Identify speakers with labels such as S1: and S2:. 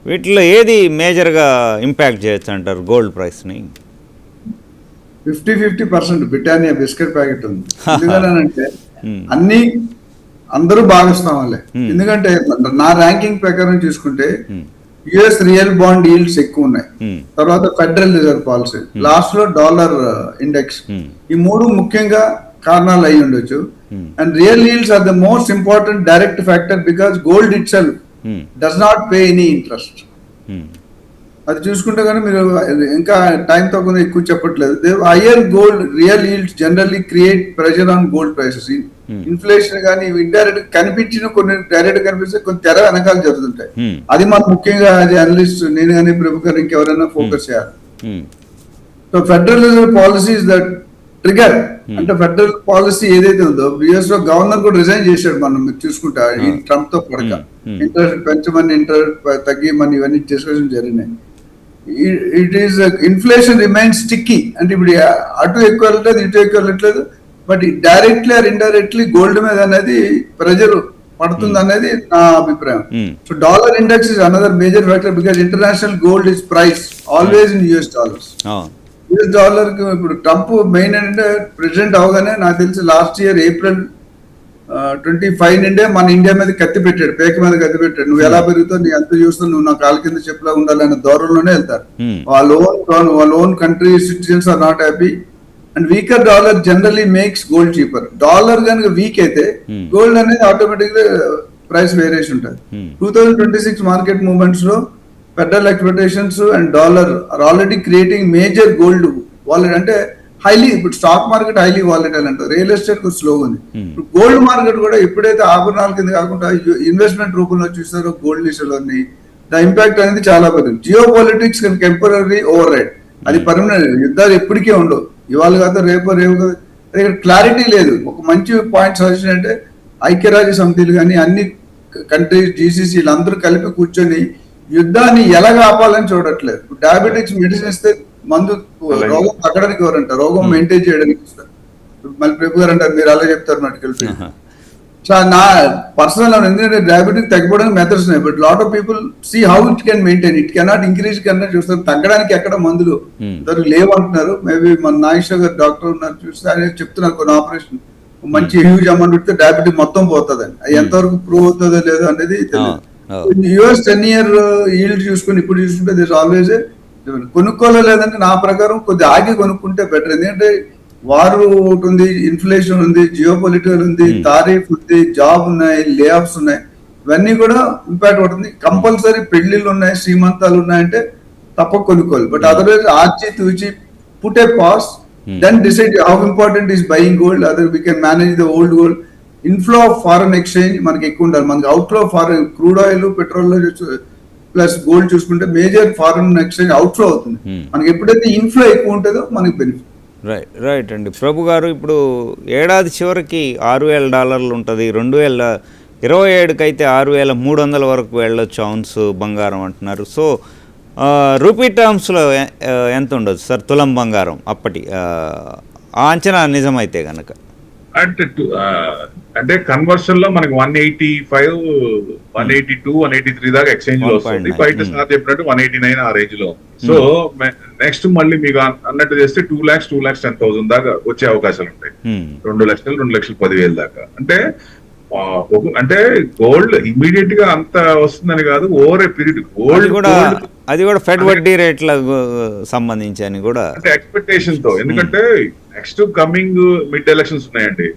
S1: వీటిలో ఏది మేజర్గా ఇంపాక్ట్ చేయొచ్చు అంటారు గోల్డ్ ప్రైస్ని?
S2: 50% బ్రిటానియా బిస్కెట్ ప్యాకెట్ ఉంది. ఎందుకంటే అన్ని అందరూ భాగస్వాములే. ఎందుకంటే నా ర్యాంకింగ్ ప్రకారం చూసుకుంటే యుఎస్ రియల్ బాండ్ ఈల్డ్స్ ఎక్కువ ఉన్నాయి, తర్వాత ఫెడరల్ రిజర్వ్ పాలసీ, లాస్ట్ లో డాలర్ ఇండెక్స్. ఈ మూడు ముఖ్యంగా కారణాలు అయి ఉండొచ్చు. And real yields are the most important direct factor because gold itself does not pay any interest. అది చూసుకుంటే కానీ మీరు ఇంకా టైం తక్కువ ఎక్కువ చెప్పట్లేదు. Higher gold real yields generally create pressure on gold prices. Inflation కానీ ఇండైరెక్ట్ కనిపించిన కొన్ని డైరెక్ట్ కనిపిస్తే కొన్ని తెర వెనకాల జరుగుతుంటాయి. అది మనం ముఖ్యంగా అనలిస్ట్ నేను కానీ ప్రభుత్వం ఇంకెవరైనా ఫోకస్ చేయాలి. So federal reserve policy that trigger, అంటే ఫెడరల్ పాలసీ ఏదైతే ఉందో యుఎస్ లో గవర్నర్ కూడా రిజైన్ చేశాడు. మనం చూసుకుంటా ఈ ట్రంప్ తో పడక ఇంట్రెస్ట్ పెంచమని, ఇంట్రెస్ట్ తగ్గిమని ఇవన్నీ డిస్కషన్ జరిగినాయి. It is inflation remains sticky. అంటే ఇప్పుడు అటు ఎక్కువ వెళ్ళట్లేదు, ఇటు ఎక్కువ వెళ్ళట్లేదు, but directly or indirectly gold మీద అనేది ప్రెజర్ పడుతుంది అనేది నా అభిప్రాయం. So dollar index is another major factor because international gold is price always in US dollars. US dollar కి ఇప్పుడు ట్రంప్ మెయిన్ అంటే ప్రెసిడెంట్ అవగానే నాకు తెలిసి లాస్ట్ ఇయర్ April 25 నుండే మన ఇండియా మీద కత్తి పెట్టాడు, పేక మీద కత్తి పెట్టాడు. నువ్వు ఎలా పెరుగుతావు, నీ ఎంత చూస్తావు, నువ్వు నా కాళ్ళ కింద చెప్పులా ఉండాలనే ధోరణిలోనే వెళ్తారు. వాళ్ళ own country citizens are not happy. And weaker dollar generally makes gold cheaper. Dollar కనుక వీక్ అయితే గోల్డ్ అనేది ఆటోమేటిక్ గా ప్రైస్ వేరియేషన్ ఉంటుంది. 2026 మార్కెట్ మూవ్మెంట్స్ లో federal expectations and dollar are already creating major gold volatility. అంటే హైలీ ఇప్పుడు stock market highly volatile అంటారు, రియల్ ఎస్టేట్ కొంచెం స్లోగా ఉంది. ఇప్పుడు గోల్డ్ మార్కెట్ కూడా ఎప్పుడైతే ఆభరణాల కింద కాకుండా ఇన్వెస్ట్మెంట్ రూపంలో చూస్తారో గోల్డ్ లిస్టులోని ద ఇంపాక్ట్ అనేది చాలా పెద్దది. Geopolitics temporary override, అది పర్మనెంట్. యుద్ధాలు ఎప్పటికే ఉండవు, ఇవాళ కాదు రేపు కదా. ఇక్కడ క్లారిటీ లేదు. ఒక మంచి పాయింట్ సజెషన్ అంటే ఐక్యరాజ్య సమితిలు కానీ అన్ని కంట్రీస్ జీసీసీ అందరూ కలిపి కూర్చొని యుద్ధాన్ని ఎలాగ ఆపాలని చూడట్లేదు. డయాబెటిక్స్ మెడిసిన్ ఇస్తే మందు రోగం తగ్గడానికి ఎవరంటారు, రోగం మెయింటైన్ చేయడానికి ఇస్తారు. మళ్ళీ ప్రభు గారు అంటారు మీరు అలా చెప్తారు మటుకెళ్ళి. సో నా పర్సనల్ ఎందుకంటే డయాబెటిక్ తగ్గిపోవడానికి మెథడ్స్ ఉన్నాయి, but lot of people see how it can maintain, it cannot increase కన్నా చూస్తారు. తగ్గడానికి ఎక్కడ మందులు లేవు అంటున్నారు. మేబీ మన నాగేశ్వర్ గారు డాక్టర్ ఉన్నారు, చూస్తే ఆయన చెప్తున్నారు కొన్ని ఆపరేషన్ మంచి హ్యూజ్ అమౌంట్ పెడితే డయాబెటిక్ మొత్తం పోతుందని. అది ఎంతవరకు ప్రూవ్ అవుతుందో లేదో అనేది తెలియదు. యుఎస్ 10-year ఈల్డ్ చూసుకుని ఇప్పుడు చూసుకుంటే దిస్ ఆల్వేస్ కొనుక్కోలేదంటే నా ప్రకారం కొద్ది ఆగి కొనుక్కుంటే బెటర్. ఎందుకంటే వారు ఒకటి ఉంది, ఇన్ఫ్లేషన్ ఉంది, జియో పొలిటికల్ ఉంది, తారీఫ్ ఉంది, జాబ్ ఉన్నాయి, లే ఆఫ్స్ ఉన్నాయి, ఇవన్నీ కూడా ఇంపాక్ట్ పడుతుంది. కంపల్సరీ పెళ్లిళ్ళు ఉన్నాయి, శ్రీమంతాలు ఉన్నాయంటే తప్ప కొనుక్కోవాలి. బట్ అదర్వైజ్ ఆర్చి తూచి put a pause, then decide how important is buying gold. Other we can manage the old gold. Inflow of foreign exchange మనకి ఎక్కువ ఉండాలి. మనకి outflow foreign crude oil, petrol plus gold చూసుకుంటే మేజర్ ఫారెన్ ఎక్స్చేంజ్ అవుట్ఫ్లో అవుతుంది. మనకి ఎప్పుడైతే inflow ఎక్కువ ఉంటుందో మనకి బెనిఫిట్.
S1: రైట్ అండి. ప్రభు గారు, ఇప్పుడు ఏడాది చివరికి $6,000 ఉంటుంది, 2027 అయితే 6,300 వరకు వెళ్ళొచ్చు ఔన్స్ బంగారం అంటున్నారు. సో రూపీ టర్మ్స్లో ఎంత ఉండొచ్చు సార్ తులం బంగారం అప్పటి ఆ అంచనా నిజమైతే కనుక?
S3: అంటే కన్వర్షన్ లో మనకి 185, 182, 183 దాకా ఎక్స్చేంజ్ లో వస్తుంది. బయట సార్ చెప్పినట్టు 189 ఆ రేంజ్ లో. సో నెక్స్ట్ మళ్ళీ మీకు అన్నట్టు చేస్తే 2,10,000 దాకా వచ్చే అవకాశాలు ఉంటాయి. 2,00,000, 2,10,000 దాకా. అంటే గోల్డ్ ఇమీడియట్ గా అంత వస్తుందని కాదు, ఓవర్ ఏ పీరియడ్ గోల్డ్
S1: అది కూడా ఫెడ్ వడ్డీ రేట్లకు సంబంధించి అని కూడా అంటే
S3: ఎక్స్పెక్టేషన్ తో. ఎందుకంటే నెక్స్ట్ కమింగ్ మిడ్ ఎలక్షన్స్ ఉన్నాయండి.